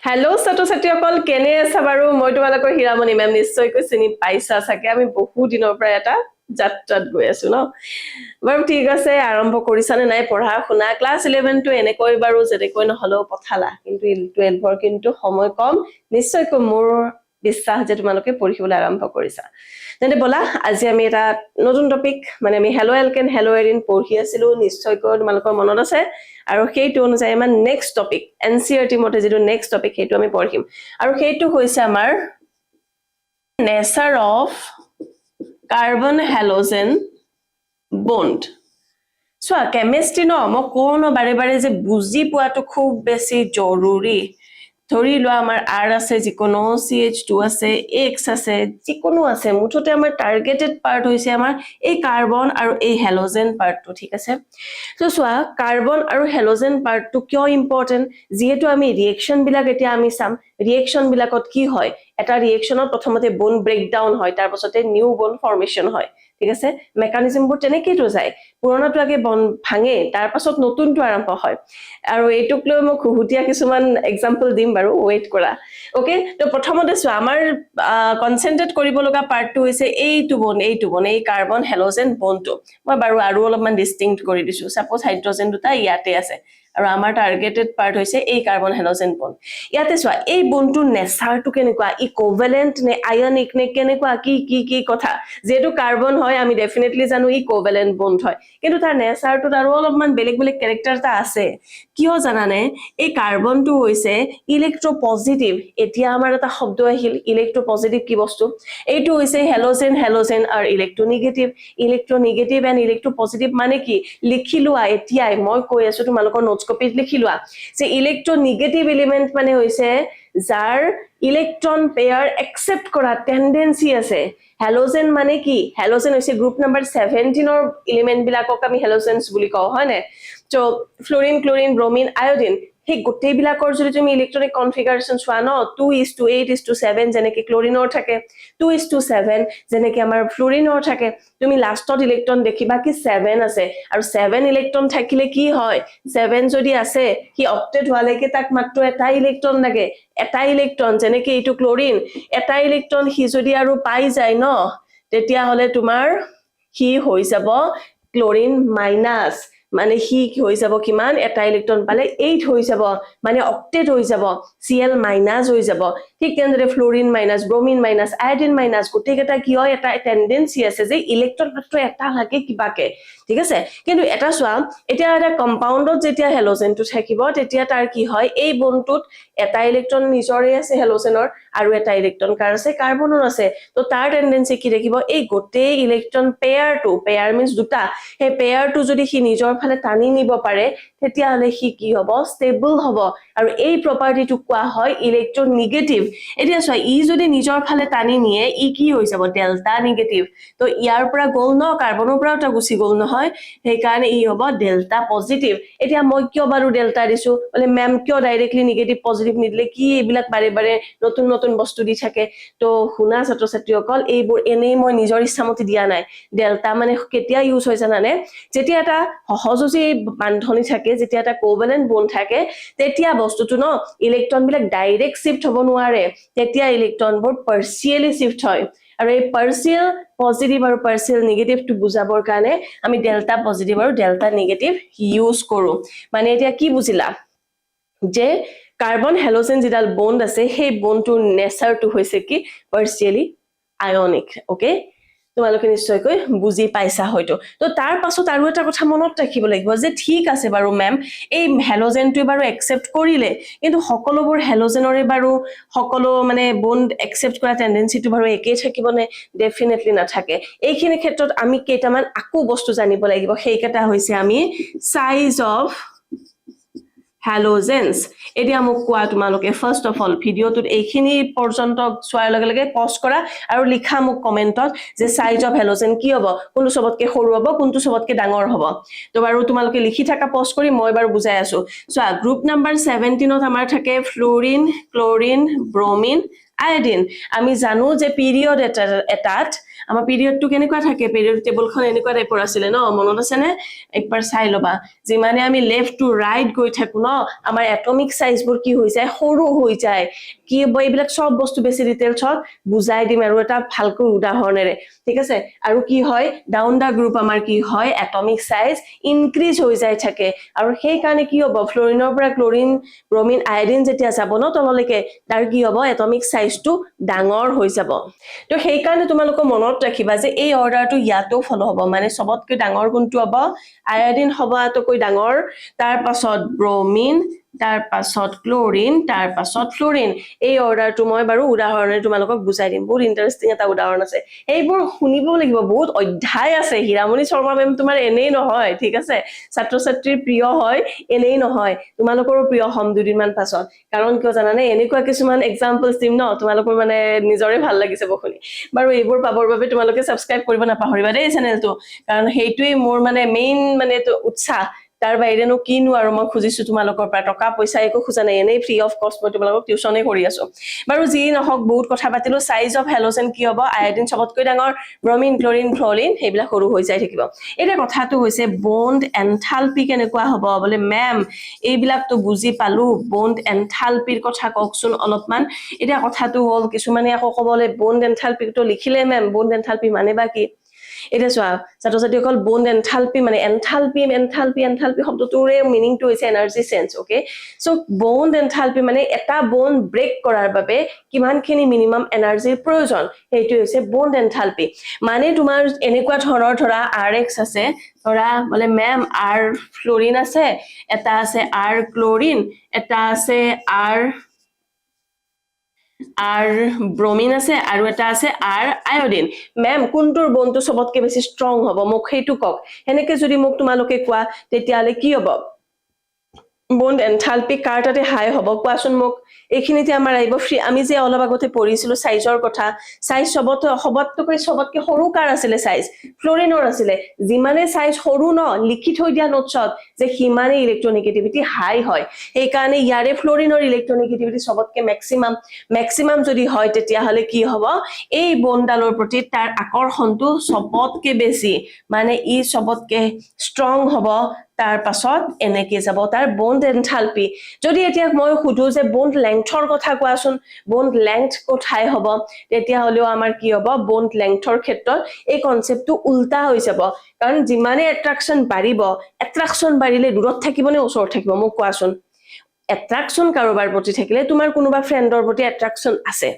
hello' ছাত্ৰ-ছাত্ৰীসকল কেনে আছা বাৰু মই তোমালোকৰ হীৰামণি মেম নিশ্চয়কৈ চিনি পাইছা চাগে আমি বহু দিনৰ পৰা এটা যাত্ৰাত গৈ আছো ন বাৰু ঠিক আছে আৰম্ভ কৰিছানে নাই পঢ়া শুনা ক্লাছ 11 টো এনেকৈ বাৰু যেনেকৈ নহলেও পঠালা কিন্তু 12ৰ কিন্তু সময় কম নিশ্চয়কৈ মোৰ বিশ্বাস যে তোমালোকে পঢ়িবলৈ আৰম্ভ কৰিছা তেন্তে বলা আজি আমি এটা নতুন টপিক মানে আমি হেলো এলকেন হেলো এৰিন পঢ়ি আছিলো নিশ্চয়কৈ তোমালোকৰ মনত আছে আৰু সেইটো অনুযায়ী আমাৰ নেক্সট টপিক এনচিইআৰটি মতে যেটো নেক্সট টপিক সেইটো আমি পঢ়িম আৰু সেইটো হৈছে আমাৰ nature of carbon halogen bond so chemistry ন মই কোনো বাৰে বাৰে যে বুজি পোৱাটো খুব বেছি জৰুৰী ধৰি লোৱা আমাৰ R আছে যিকোনো CH2 আছে X আছে যিকোনো আছে মুঠতে আমাৰ টাৰ্গেটেড পাৰ্ট হৈছে আমাৰ এই কাৰ্বন আৰু এই হেলোজেন পাৰ্টটো ঠিক আছে সো সোৱা কাৰ্বন আৰু হেলোজেন পাৰ্টটো কিয় ইম্পৰ্টেন্ট যেহেতু আমি ৰিএকচন বিলাক এতিয়া আমি চাম ৰিএকচন বিলাকত কি হয় এটা ৰিএকচনত প্ৰথমতে বন্ড ব্ৰেকডাউন হয় তাৰ পাছতে নিউ বন্ড ফৰ্মেশন হয় ঠিক আছে মেকানিজমবোৰ তেনেকেইটো যায় পুৰণাটো আগে বন্ড ভাঙে তাৰ পাছত নতুনটো আৰম্ভ হয় আৰু এইটোক লৈ মই খুহুটিয়া কিছুমান এক্সাম্পল দিম বাৰু ওয়েট কৰা ওকে তো প্ৰথমতে চোৱা আমাৰ কনসেন্ট্ৰেট কৰিব লগা পাৰ্টটো হৈছে এইটো বন্ড এই কাৰ্বন হেলোজেন বন্ডটো মই বাৰু আৰু অলপমান ডিস্টিংক্ট কৰি দিছো সাপোজ হাইড্ৰোজেন দুটা ইয়াতে আছে আৰু আমাৰ টাৰ্গেটেড পাৰ্ট হৈছে এই কাৰ্বন হেলোজেন বন্ড ইয়াতে চোৱা এই বন্ডটোৰ নেচাৰটো কেনেকুৱা ই কোভেলেন্ট নে আয়নিক নে কেনেকুৱা কি কথা যেটো কাৰ্বন হয় আমি ডেফিনেটলি জানো ই কোভেলেন্ট বন্ড হয় কিন্তু তাৰ নেচাৰটোত আৰু অলপমান বেলেগ কেৰেক্টাৰ এটা আছে কিয় জানানে এই কাৰ্বনটো হৈছে ইলেক্ট্ৰোপজিটিভ এতিয়া আমাৰ এটা শব্দ আহিল ইলেক্ট্ৰোপজিটিভ কি বস্তু এইটো হৈছে হেলোজেন আৰু ইলেক্ট্ৰোনেগেটিভ এণ্ড ইলেক্ট্ৰোপজিটিভ মানে কি লিখিলোৱা এতিয়াই মই কৈ আছো তোমালোকৰ নোটছ কপিত লিখিলোৱা যে ইলেক্ট্ৰোনেগেটিভ এলিমেন্ট মানে হৈছে যাৰ ইলেক্ট্ৰন পেয়াৰ একসেপ্ট কৰা টেন্ডেন্সি আছে হেলোজেন মানে কি হেলোজেন হৈছে গ্ৰুপ নাম্বাৰ 17 ৰ এলিমেন্ট বিলাকক আমি হেলোজেনস বুলি কওঁ হয় নে তো ফ্লোৰিন ক্লোৰিন ব্ৰোমিন আয়োডিন হে গোটেই বিলাকৰ যদি তুমি ইলেক্ট্ৰনিক কনফিগাৰেচন চোৱা ন 2:8:7 যেনেকৈ ক্লোৰিনৰ থাকে 2:7 যেনেকৈ আমাৰ ফ্লোৰিনৰ থাকে তুমি লাষ্টত ইলেক্ট্ৰন দেখিবা কি 7 আছে আৰু 7 ইলেক্ট্ৰন থাকিলে কি হয় 7 যদি আছে কি অক্টেট হোৱালৈকে তাক মাত্ৰ এটা ইলেক্ট্ৰন লাগে এটা ইলেক্ট্ৰন যেনেকৈ এইটো ক্লোৰিন এটা ইলেক্ট্ৰন হি যদি আৰু পাই যায় ন তেতিয়া হলে তোমাৰ হি হৈ যাব ক্লোৰিন মাইনাস মানে হি হৈ যাব কিমান এটা ইলেক্ট্ৰন পালে 8 হৈ যাব মানে অক্টেট হৈ যাব Cl মাইনাস হৈ যাব ঠিক তেনেদৰে Florin minus bromine minus iodine minus গোটেইকেইটা কি হয় এটা টেন্ডেন্সি আছে যে ইলেক্ট্ৰন মাত্ৰ এটা লাগে কিবাকে ঠিক আছে কিন্তু এটা চোৱা এতিয়া এটা কম্পাউণ্ডত যেতিয়া হেলোজেনটো থাকিব তেতিয়া তাৰ কি হয় এই বন্ডটোত এটা ইলেক্ট্ৰন নিজৰে আছে হেলোজেনৰ আৰু এটা ইলেক্ট্ৰন কাৰ আছে কাৰ্বনৰ আছে তো তাৰ টেন্ডেন্সি কি দেখিব এই গোটেই ইলেক্ট্ৰন পেয়াৰ মিন্স দুটা হে পেয়াৰটো যদি হি নিজৰ ফালে টানি নিব পাৰে তেতিয়া হলে হি কি হ'ব ষ্টেবল হ'ব আৰু এই প্ৰপাৰ্টিটো কোৱা হয় ইলেক্ট্ৰোনেগেটিভ এতিয়া চোৱা ই যদি নিজৰ ফালে টানি নিয়ে ই কি হৈ যাব ডেল্টা নেগেটিভ তো ইয়াৰ পৰা গ'ল ন কাৰ্বনৰ পৰা এটা গুচি গ'ল নহয় সেই কাৰণে ই হ'ব ডেল্টা পজিটিভ এতিয়া মই কিয় বাৰু ডেল্টা দিছো মানে মেম কিয় ডাইৰেক্টলি নেগেটিভ পজিটিভ নিদিলে কি এইবিলাক বাৰে নতুন বস্তু দি থাকে তো শুনা ছাত্ৰ-ছাত্ৰীসকল এইবোৰ এনেই মই নিজৰ ইচ্ছামতে দিয়া নাই ডেল্টা মানে কেতিয়া ইউজ হয় জানানে যেতিয়া এটা সহযোজী বান্ধনী থাকে যেতিয়া এটা কোভেলেন্ট বন্ড থাকে তেতিয়া বস্তুটো ন ইলেক্ট্ৰন বিলাক ডাইৰেক্ট শিফট হ'ব নোৱাৰে তেতিয়া ইলেক্ট্ৰনবোৰ পাৰ্শিয়ালি শিফট হয় আৰু এই পাৰ্শিয়াল পজিটিভ আৰু পাৰ্শিয়াল নেগেটিভ টু বুজাবৰ কাৰণে আমি ডেল্টা পজিটিভ আৰু ডেল্টা নেগেটিভ ইউজ কৰো মানে এতিয়া কি বুজিলা যে কাৰ্বন হেলোজেন যিডাল বন্ড আছে সেই বন্ডটোৰ নেচাৰটো হৈছে কি পাৰ্শিয়ালি আয়নিক ওকে তোমালোকে নিশ্চয়কৈ বুজি পাইছা হয়তো তো তাৰ পাছত আৰু এটা কথা মনত ৰাখিব লাগিব যে ঠিক আছে বাৰু মেম এই হেলোজেনটো বাৰু একসেপ্ট কৰিলে কিন্তু সকলোবোৰ হেলোজেনৰে বাৰু সকলো মানে বন্ড একসেপ্ট কৰা টেন্ডেন্সিটো বাৰু একেই থাকিব নে ডেফিনেটলি নাথাকে এইখিনি ক্ষেত্ৰত আমি কেইটামান আকো বস্তু জানিব লাগিব সেইকেইটা হৈছে আমি সাইজ অফ হেলোজেনস এতিয়া মোক কোৱা তোমালোকে ফাৰ্স্ট অফ অল ভিডিওটোত এইখিনি পৰ্যন্ত চোৱাৰ লগে লগে পজ কৰা আৰু লিখা মোক কমেন্টত যে সাইজ অফ হেলোজেন কি হ'ব কোনটো সবতকে সৰু হ'ব কোনটো সবতকে ডাঙৰ হ'ব তো বাৰু তোমালোকে লিখি থাকা পজ কৰি মই বাৰু বুজাই আছো চোৱা গ্ৰুপ নাম্বাৰ 17 ত আমাৰ থাকে ফ্লোৰিন ক্লোৰিন ব্ৰোমিন আয়োডিন আমি জানো যে পিৰিয়ড এটাত আমাৰ পিৰিয়ডটো কেনেকুৱা থাকে পিৰিয়ড টেবলখন এনেকুৱা টাইপৰ আছিলে ন মনত আছে নে একবাৰ চাই লবা যিমানে আমি লেফট টু ৰাইট গৈ থাকো ন আমাৰ এটমিক সাইজবোৰ কি হৈ যায় সৰু হৈ যায় কি হ'ব এইবিলাক সব বস্তু বেছি ডিটেইলছত বুজাই দিম আৰু এটা ভালকৈ উদাহৰণেৰে ঠিক আছে আৰু কি হয় ডাউন দা গ্ৰুপ আমাৰ কি হয় এটমিক সাইজ ইনক্ৰিজ হৈ যায় থাকে আৰু সেই কাৰণে কি হ'ব ফ্লোৰিনৰ পৰা ক্লোৰিন ব্ৰোমিন আয়োডিন যেতিয়া যাব ন তললৈকে তাৰ কি হ'ব এটমিক সাইজটো ডাঙৰ হৈ যাব তো সেই কাৰণে তোমালোকে মনত ৰাখিবা যে এই অৰ্ডাৰটো ইয়াতো ফলো হ'ব মানে সবতকৈ ডাঙৰ কোনটো হ'ব আয়োডিন হ'ব আতকৈ ডাঙৰ তাৰ পাছত ব্ৰোমিন তাৰ পাছত ক্লোৰিন তাৰ পাছত ফ্লোৰিন এই অৰ্ডাৰটো মই বাৰু উদাহৰণে তোমালোকক বুজাই দিম বহুত ইন্টাৰেষ্টিং এটা উদাহৰণ আছে এইবোৰ শুনিব লাগিব বহুত অধ্যায় আছে হীৰামণি শৰ্মা মেম তোমাৰ এনেই নহয় ঠিক আছে ছাত্ৰ ছাত্ৰীৰ প্ৰিয় হয় এনেই নহয় তোমালোকৰো প্ৰিয় হম দুদিনমান পাছত কাৰণ কিয় জানানে এনেকুৱা কিছুমান এক্সাম্পলছ দিম ন তোমালোকৰ মানে নিজৰে ভাল লাগিছে বখনি বাৰু এইবোৰ পাবৰ বাবে তোমালোকে সাবস্ক্ৰাইব কৰিব নাপাহৰিবা দেই চেনেলটো কাৰণ সেইটোৱে মোৰ মানে মেইন মানে উৎসাহ তাৰ বাহিৰেনো কিনো আৰু মই খুজিছো তোমালোকৰ পৰা টকা পইচা একো খোজা নাই এনেই ফ্ৰী অফ কষ্ট মই তোমালোকক টিউচনে কৰি আছো বাৰু যি নহওক বহুত কথা পাতিলো সাইজ অফ হেলোজেন কি হ'ব আয়োডিন সবতকৈ ডাঙৰ ব্ৰোমিন ক্লোৰিন ফ্লোৰিন সেইবিলাক সৰু হৈ যায় থাকিব এটা কথাটো হৈছে বন্ড এনথালপি কেনেকুৱা হ'ব বলে মেম এইবিলাকতো বুজি পালো বন্ড এনথালপিৰ কথা কওকচোন অলপমান এটা কথাটো হ'ল কিছুমানে আকৌ ক'বলে বন্ড এনথালপিটো লিখিলে মেম বন্ড এনথালপি মানে বা কি এটা চোৱা ছাত্ৰ ছাত্ৰীসকল বন্ড এনথালপি মানে এনথালপি শব্দটোৰে মিনিংটো হৈছে energy change okay so bond enthalpy মানে এটা বন্ড ব্ৰেক কৰাৰ বাবে কিমানখিনি মিনিমাম এনাৰ্জিৰ প্ৰয়োজন সেইটো হৈছে বন্ড এনথালপি মানে তোমাৰ এনেকুৱা ধৰণৰ ধৰা RX আছে ধৰা বলে মেম R ফ্লোৰিন আছে এটা আছে R ক্লোৰিন এটা আছে R ব্ৰোমিন আছে আৰু এটা আছে R আয়োডিন মেম কোনটোৰ বন্ডটো সবতকৈ বেছি ষ্ট্ৰং হ'ব মোক সেইটো কক এনেকৈ যদি মোক তোমালোকে কোৱা তেতিয়ালে কি হ'ব বন্ড এনথালপি কাৰ তাতে হাই হ'ব কোৱাচোন মোক এইখিনিতে আমাৰ আহিব ফ্ৰী আমি যে অলপ আগতে পঢ়িছিলো সাইজৰ কথা সাইজ সবতকৈ সৰু কাৰ আছিলে সাইজ ফ্লোৰিনৰ আছিলে যিমানে সাইজ সৰু ন লিখি থৈ দিয়া নোটছত যে হিমানে ইলেক্ট্ৰনেগেটিভিটি হাই হয় এই কাৰণে ইয়াৰে ফ্লোৰিনৰ ইলেক্ট্ৰনেগেটিভিটি সবতকৈ ম্যাক্সিমাম যদি হয় তেতিয়া হলে কি হ'ব এই বন্ডালৰ প্ৰতি তাৰ আকৰ্ষণটো সবতকৈ বেছি মানে ই সবতকৈ ষ্ট্ৰং হ'ব তাৰ পাছত এনেকে যাব তাৰ বন্ড এনথালপি যদি এতিয়া মই খুদু যে বন্ড লেংথৰ কথা কোৱাচোন বন্ড লেংথ কোঠাই হ'ব তেতিয়া হলেও আমাৰ কি হ'ব বন্ড লেংথৰ ক্ষেত্ৰত এই কনসেপ্টটো উল্টা হৈ যাব কাৰণ যিমানে এট্ৰাকচন বাঢ়িলে দূৰত থাকিব নে ওচৰত থাকিব মোক কোৱাচোন এট্ৰাকচন কাৰোবাৰ প্ৰতি থাকিলে তোমাৰ কোনোবা ফ্ৰেণ্ডৰ প্ৰতি এট্ৰাকচন আছে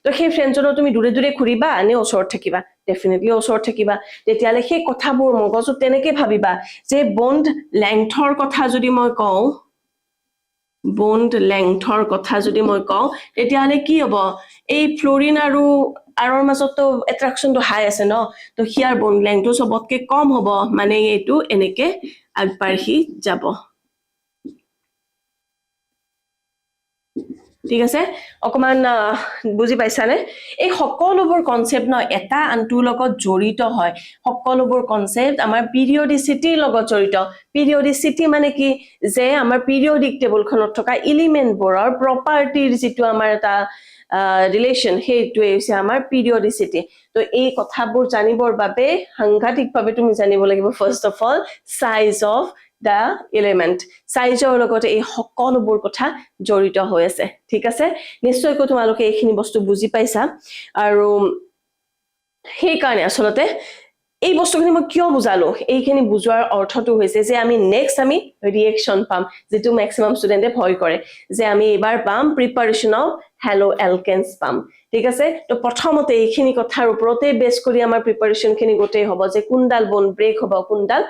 তো সেই ফ্ৰেণ্ডজনৰ তুমি দূৰে দূৰে ঘূৰিবা নে ওচৰত থাকিবা ডেফিনেটলি ওচৰত থাকিবা তেতিয়ালে সেই কথাবোৰ মগজুত তেনেকে ভাবিবা যে বন্ড লেংথৰ কথা যদি মই কওঁ তেতিয়ালে কি হ'ব এই ফ্লোৰিন আৰু আৰৰ মাজতো এট্ৰাকচনটো হাই আছে ন তো হিয়াৰ বন্ড লেংথটো সবতকৈ কম হ'ব মানে এইটো এনেকে আগবাঢ়ি যাব ঠিক আছে অকমান বুজি পাইছানে এই সকলোবোৰ কনসেপ্ট ন এটা আনটোৰ লগত জড়িত হয় সকলোবোৰ কনসেপ্ট আমাৰ পিৰিয়ডিসিটিৰ লগত জড়িত পিৰিয়ডিসিটি মানে কি যে আমাৰ পিৰিয়ডিক টেবলখনত থকা এলিমেন্টবোৰৰ প্ৰপাৰ্টিৰ যেটো আমাৰ এটা ৰিলেশন সেইটোৱে হৈছে আমাৰ পিৰিয়ডিসিটি তো এই কথাবোৰ জানিবৰ বাবে সাংঘাতিকভাৱে তুমি জানিব লাগিব first of all size of the element সাইজৰ লগতে এই সকলোবোৰ কথা জড়িত হৈ আছে ঠিক আছে নিশ্চয়কৈ তোমালোকে এইখিনি বস্তু বুজি পাইছা আৰু সেই কাৰণে আসলতে এই বস্তুখিনি মই কিয় বুজালো এইখিনি বুজোৱাৰ অৰ্থটো হৈছে যে আমি নেক্সট আমি ৰিএকচন পাম যেটো ম্যাক্সিমাম ষ্টুডেন্টে ভয় কৰে যে আমি এবাৰ পাম প্ৰিপাৰেচন অফ হেলো এলকেনছ পাম ঠিক আছে তো প্ৰথমতে এইখিনি কথাৰ ওপৰতে বেছ কৰি আমাৰ প্ৰিপাৰেচনখিনি গোটেই হ'ব যে কোনডাল বন্ড ব্ৰেক হ'ব কোনডাল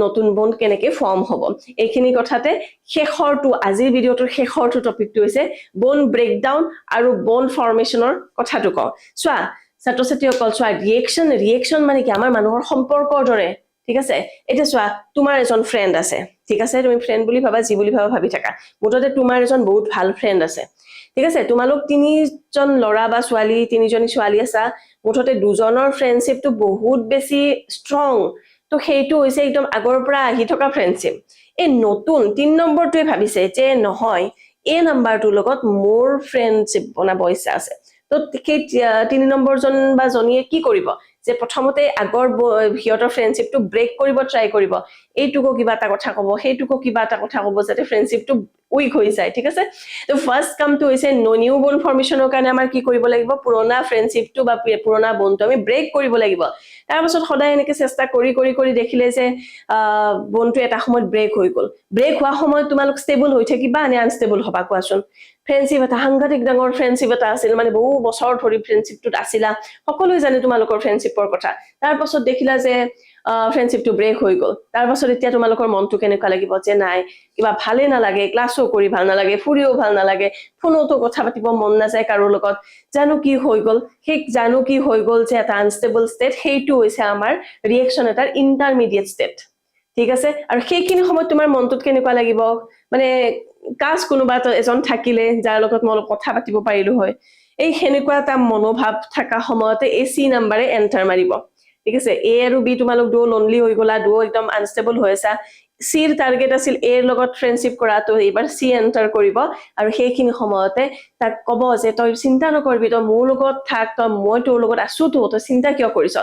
নতুন বন্ড কেনেকে ফৰ্ম হ'ব এইখিনি কথাতে শেষৰটো আজিৰ ভিডিওটোৰ শেষৰটো টপিকটো হৈছে বন্ড ব্ৰেকডাউন আৰু বন্ড ফৰ্মেশনৰ কথাটো কওঁ চোৱা ছাত্ৰ ছাত্ৰীসকল চোৱা ৰিএকচন মানে কি আমাৰ মানুহৰ সম্পৰ্কৰ দৰে ঠিক আছে এটা চোৱা তোমাৰ এজন ফ্ৰেণ্ড আছে ঠিক আছে তুমি ফ্ৰেণ্ড বুলি ভাবা জি বুলি ভাবি থাকা মুঠতে তোমাৰ এজন বহুত ভাল ফ্ৰেণ্ড আছে ঠিক আছে তোমালোক তিনিজন ল'ৰা বা ছোৱালী তিনিজনী ছোৱালী আছা মুঠতে দুজনৰ ফ্ৰেণ্ডশ্বিপটো বহুত বেছি ষ্ট্ৰং তো সেইটো হৈছে একদম আগৰ পৰা আহি থকা ফ্ৰেণ্ডশ্বিপ এই নতুন 3 নম্বৰটোৱে ভাবিছে যে নহয় এই নাম্বাৰটোৰ লগত মোৰ ফ্ৰেণ্ডশ্বিপ বনাব ইচ্ছা আছে তো সেই 3 নম্বৰ জন বা জনীয়ে কি কৰিব যে প্ৰথমতে আগৰ হিয়তৰ ফ্ৰেণ্ডশ্বিপটো ব্ৰেক কৰিব ট্ৰাই কৰিব এইটুকো কিবা এটা কথা ক'ব সেইটুকো কিবা এটা কথা ক'ব যাতে ফ্ৰেণ্ডশ্বিপটো উইক হৈ যায় ঠিক আছে তো ফাৰ্স্ট কামটো হৈছে নিউ বন ফৰ্মেশনৰ কাৰণে আমাৰ কি কৰিব লাগিব পুৰণা ফ্ৰেণ্ডশ্বিপটো বা পুৰণা বনটো আমি ব্ৰেক কৰিব লাগিব তাৰ পাছত সদায় এনেকৈ চেষ্টা কৰি দেখিলে যে বনটো এটা সময়ত ব্ৰেক হৈ গ'ল ব্ৰেক হোৱা সময়ত তোমালোক ষ্টেবল হৈ থাকিবা নে আনষ্টেবল হবা কোৱাচোন ফ্ৰেণ্ডশ্বিপ এটা সাংঘাতিক ডাঙৰ ফ্ৰেণ্ডশ্বিপ এটা আছিল মানে বহু বছৰ ধৰি ফ্ৰেণ্ডশ্বিপটোত আছিলা সকলোৱে জানে তোমালোকৰ ফ্ৰেণ্ডশ্বিপৰ কথা তাৰ পাছত দেখিলা যে ফ্ৰেণ্ডশ্বিপটো ব্ৰেক হৈ গ'ল তাৰ পাছত এতিয়া তোমালোকৰ মনটো কেনেকুৱা লাগিব যে নাই কিবা ভালে নালাগে ক্লাছো কৰি ভাল নালাগে ফুৰিও ভাল নালাগে ফোনতো কথা পাতিব মন নাযায় কাৰো লগত জানো কি হৈ গ'ল সেই জানো কি হৈ গ'ল যে এটা আনষ্টেবল ষ্টেট সেইটো হৈছে আমাৰ ৰিয়েকচন এটাৰ ইণ্টাৰমিডিয়েট ষ্টেট ঠিক আছে আৰু সেইখিনি সময়ত তোমাৰ মনটোত কেনেকুৱা লাগিব মানে কাজ কোনোবা এজন থাকিলে যাৰ লগত মই কথা পাতিব পাৰিলো হয় এই হেনেকুৱা এটা মনোভাৱ থকা সময়তে এই সি নাম্বাৰে এন্টাৰ মাৰিব ঠিক আছে এ আৰু বি তোমালোক দুও লনলি হৈ গলা দুও একদম আনষ্টেবল হৈ আছা সিৰ টাৰ্গেট আছিল এৰ লগত ফ্ৰেণ্ডশ্বিপ কৰাটো এইবাৰ সি এন্টাৰ কৰিব আৰু সেইখিনি সময়তে তাক ক'ব যে তই চিন্তা নকৰিবি তই মোৰ লগত থাক তই মই তোৰ লগত আছো তো তই চিন্তা কিয় কৰিছ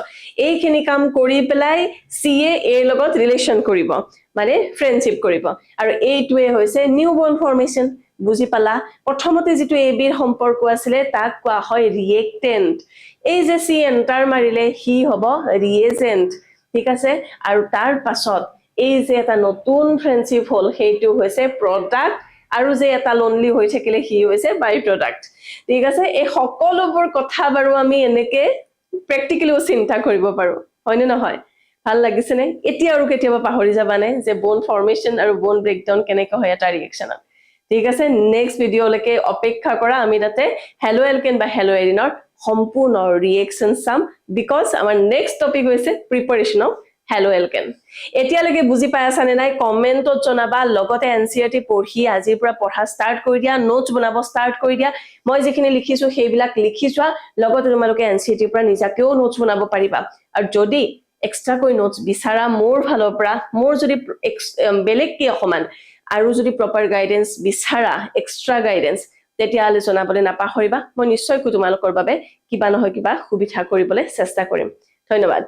এইখিনি কাম কৰি পেলাই সিয়ে এৰ লগত ৰিলেচন কৰিব মানে ফ্ৰেণ্ডশ্বিপ কৰিব আৰু এইটোৱে হৈছে নিউ বৰ্ন ফৰ্মেশন বুজি পালা প্ৰথমতে যেটো এ বিৰ সম্পৰ্ক আছিল তাক কোৱা হয় ৰিয়েক্টেন্ট এই যে সি এন্টাৰ মাৰিলে হি হ'ব ৰিয়েজেন্ট ঠিক আছে আৰু তাৰ পাছত এই যে এটা নতুন ফ্ৰেণ্ডশ্বিপ হল সেইটো হৈছে প্ৰডাক্ট আৰু যে এটা লনলি হৈ থাকিলে হি হৈছে বাই প্ৰডাক্ট ঠিক আছে এই সকলোবোৰ কথা বাৰু আমি এনেকে প্ৰেক্টিক্যালিও চিন্তা কৰিব পাৰো হয়নে নহয় ভাল লাগিছে নে এতিয়া আৰু কেতিয়াবা পাহৰি যাবানে যে বোন ফৰ্মেশন আৰু বোন ব্ৰেকডাউন কেনেকৈ হয় এটা ৰিয়েকচনত ঠিক আছে নেক্সট ভিডিঅলৈকে অপেক্ষা কৰা আমি তাতে হেলো এলকেন বা হেলো এৰিনৰ সম্পূৰ্ণ ৰিয়েকচন চাম বিকজ আমাৰ নেক্সট টপিক হৈছে প্ৰিপাৰেচন অফ হেলো এলকেন এতিয়ালৈকে বুজি পাই আছা নে নাই কমেন্টত জনাবা লগতে এনসিআৰটি পঢ়ি আজিৰ পৰা পঢ়া ষ্টাৰ্ট কৰি দিয়া নোটছ বনাব ষ্টাৰ্ট কৰি দিয়া মই যিখিনি লিখিছো সেইবিলাক লিখি যোৱা লগতে তোমালোকে এনসিআৰটিৰ পৰা নিজাকেও নোটছ বনাব পাৰিবা আৰু যদি এক্সট্ৰাকৈ নোটছ বিচাৰা মোৰ ফালৰ পৰা মোৰ যদি বেলেগ কি অকমান আৰু যদি প্ৰপাৰ গাইডেন্স বিচাৰা এক্সট্ৰা গাইডেন্স তেতিয়াহলে জনাবলৈ নাপাহৰিবা মই নিশ্চয়কৈ তোমালোকৰ বাবে কিবা নহয় কিবা সুবিধা কৰিবলৈ চেষ্টা কৰিম ধন্যবাদ